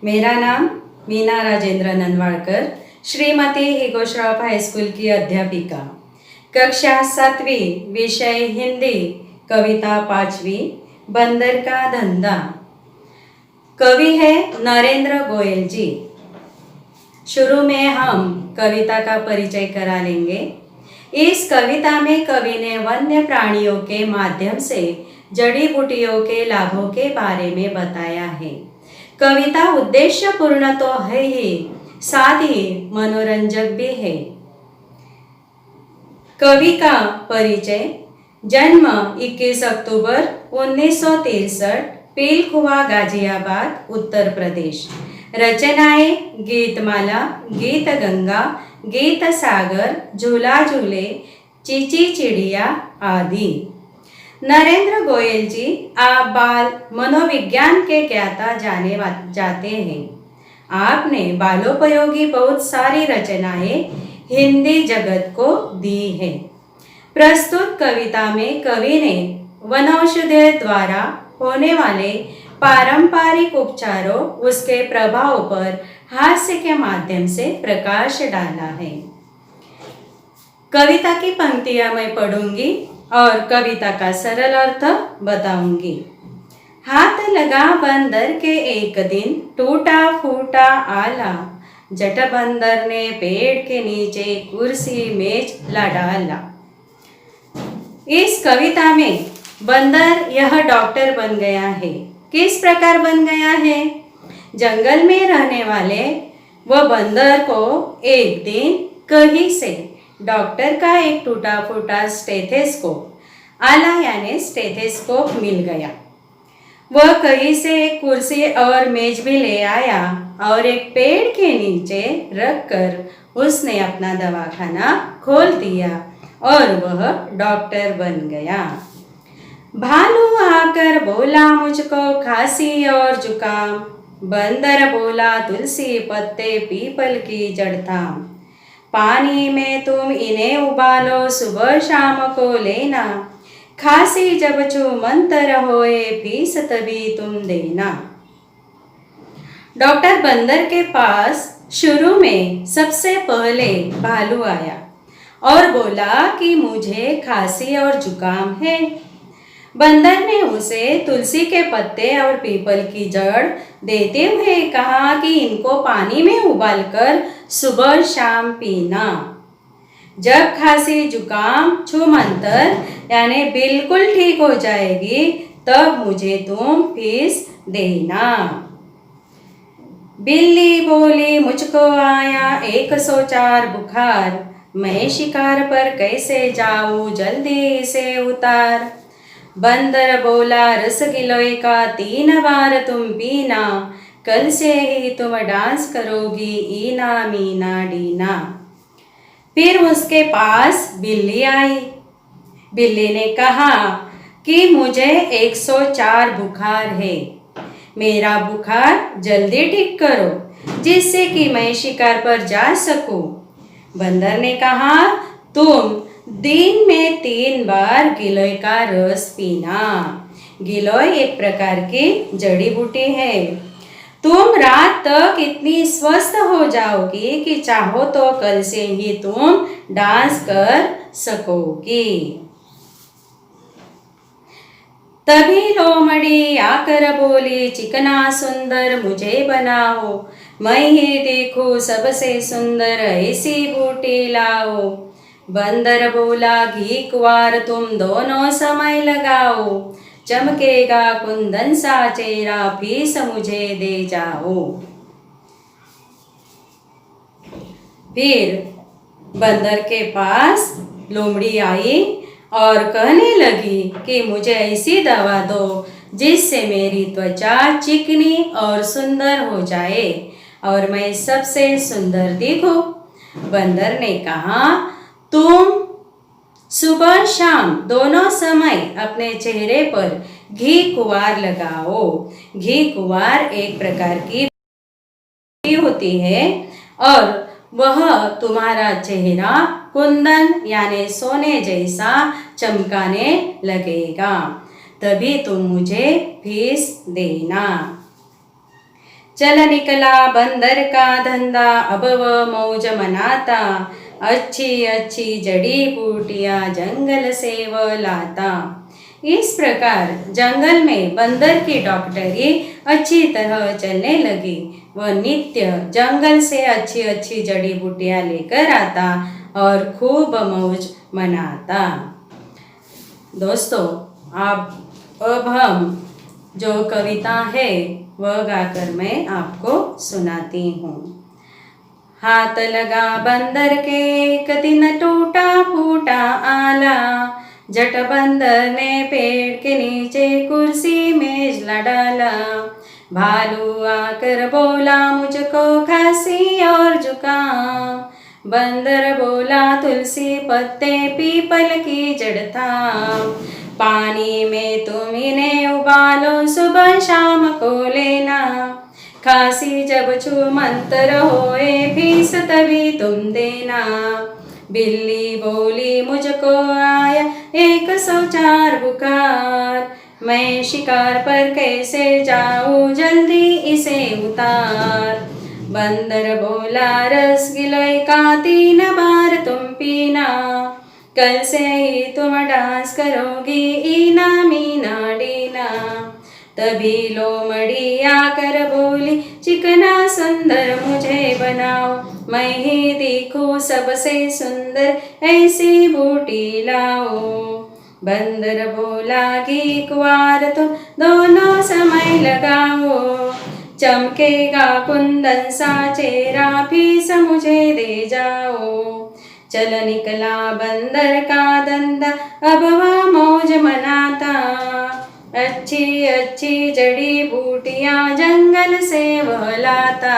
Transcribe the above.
मेरा नाम मीना राजेंद्र ननवाड़कर, श्रीमती हीगो श्रॉफ हाई स्कूल की अध्यापिका। कक्षा 7वीं, विषय हिंदी, कविता 5वीं, बंदर का धंधा। कवि है नरेंद्र गोयल जी। शुरू में हम कविता का परिचय करा लेंगे। इस कविता में कवि ने वन्य प्राणियों के माध्यम से जड़ी बूटियों के लाभों के बारे में बताया है। कविता उद्देश्यपूर्ण तो है ही, साथ ही मनोरंजक भी है। कवि का परिचय। जन्म 21 अक्टूबर 1963, पीलखुवा, गाजियाबाद, उत्तर प्रदेश। रचनाएं गीतमाला, गीत गंगा, गीत सागर, झूला झूले, चीची चिड़िया आदि। नरेंद्र गोयल जी आप बाल मनोविज्ञान के ज्ञाता जाने जाते हैं। आपने बालोपयोगी बहुत सारी रचनाएं हिंदी जगत को दी है। प्रस्तुत कविता में कवि ने वनौषधि द्वारा होने वाले पारंपरिक उपचारों, उसके प्रभाव पर हास्य के माध्यम से प्रकाश डाला है। कविता की पंक्तियां मैं पढ़ूंगी और कविता का सरल अर्थ बताऊंगी। हाथ लगा बंदर के एक दिन, टूटा फूटा आला, जट बंदर ने पेड़ के नीचे कुर्सी मेज ला डाला। इस कविता में बंदर यह डॉक्टर बन गया है। किस प्रकार बन गया है? जंगल में रहने वाले वह बंदर को एक दिन कहीं से डॉक्टर का एक टूटा फूटा स्टेथेस्कोप, आला यानी स्टेथेस्कोप, मिल गया। वह कहीं से एक कुर्सी और मेज भी ले आया और एक पेड़ के नीचे रखकर उसने अपना दवाखाना खोल दिया और वह डॉक्टर बन गया। भालू आकर बोला मुझको खांसी और जुकाम, बंदर बोला तुलसी पत्ते पीपल की जड़ थाम, पानी में तुम इन्हें उबालो सुबह शाम को लेना, खांसी जब छू मंतर होए फीस तभी तुम देना। डॉक्टर बंदर के पास शुरू में सबसे पहले भालू आया और बोला कि मुझे खांसी और जुकाम है। बंदर ने उसे तुलसी के पत्ते और पीपल की जड़ देते हुए कहा कि इनको पानी में उबालकर सुबह शाम पीना। जब खांसी जुकाम छूमंतर यानी बिल्कुल ठीक हो जाएगी तब मुझे तुम फीस देना। बिल्ली बोली मुझको आया 104 बुखार, मैं शिकार पर कैसे जाऊं जल्दी इसे उतार। बंदर बोला रसगिलोय का 3 बार तुम पीना, कल से ही तुम डांस करोगी ईना मीना डीना। फिर उसके पास बिल्ली आई। बिल्ली ने कहा कि मुझे 104 बुखार है, मेरा बुखार जल्दी ठीक करो जिससे कि मैं शिकार पर जा सकूं। बंदर ने कहा तुम दिन में 3 बार गिलोय का रस पीना। गिलोय एक प्रकार की जड़ी बूटी है। तुम रात तक इतनी स्वस्थ हो जाओगी कि चाहो तो कल से ही तुम डांस कर सकोगी। तभी लोमड़ी आकर बोली चिकना सुंदर मुझे बनाओ, मैं ही देखूं सबसे सुंदर ऐसी बूटी लाओ। बंदर बोला घी कुंवार तुम दोनों समय लगाओ, चमकेगा कुंदन सा चेहरा फीस मुझे दे जाओ। फिर बंदर के पास लोमड़ी आई और कहने लगी कि मुझे ऐसी दवा दो जिससे मेरी त्वचा चिकनी और सुंदर हो जाए और मैं सबसे सुंदर दिखूं। बंदर ने कहा तुम सुबह शाम दोनों समय अपने चेहरे पर घी कुंवार लगाओ। घी कुंवार एक प्रकार की होती है और वह तुम्हारा चेहरा कुंदन यानी सोने जैसा चमकाने लगेगा, तभी तुम मुझे फीस देना। चल निकला बंदर का धंधा, अब वो मौज मनाता, अच्छी अच्छी जड़ी बूटियाँ जंगल से वो लाता। इस प्रकार जंगल में बंदर की डॉक्टरी अच्छी तरह चलने लगी। वह नित्य जंगल से अच्छी अच्छी जड़ी बूटियाँ लेकर आता और खूब मौज मनाता। दोस्तों, अब हम जो कविता है वह गाकर मैं आपको सुनाती हूँ। हाथ लगा बंदर के एक दिन टूटा फूटा आला, जट बंदर ने पेड़ के नीचे कुर्सी मेज ला डाला। भालू आकर बोला मुझको खांसी और जुकाम, बंदर बोला तुलसी पत्ते पीपल की जड़ थाम। पानी में तुम इन्हें उबालो सुबह शाम को लेना, खांसी जब छू मंत्र होए फीस तभी तुम देना। बिल्ली बोली मुझको आया 104 बुखार, मैं शिकार पर कैसे जाऊँ जल्दी इसे उतार। बंदर बोला रस गिलोय का 3 बार तुम पीना, कल से ही तुम डांस करोगी ईना मीना डीना। तभी लोमड़ी आकर बोली चिकना सुंदर मुझे बनाओ, मैं ही दिखूं सबसे सुंदर ऐसी बूटी लाओ। बंदर बोला घी कुंवार तो दोनों समय लगाओ, चमकेगा कुंदन सा चेहरा फीस मुझे दे जाओ। चल निकला बंदर का धंधा, अब वह मौज मनाता, अच्छी अच्छी जड़ी बूटियाँ जंगल से वह लाता।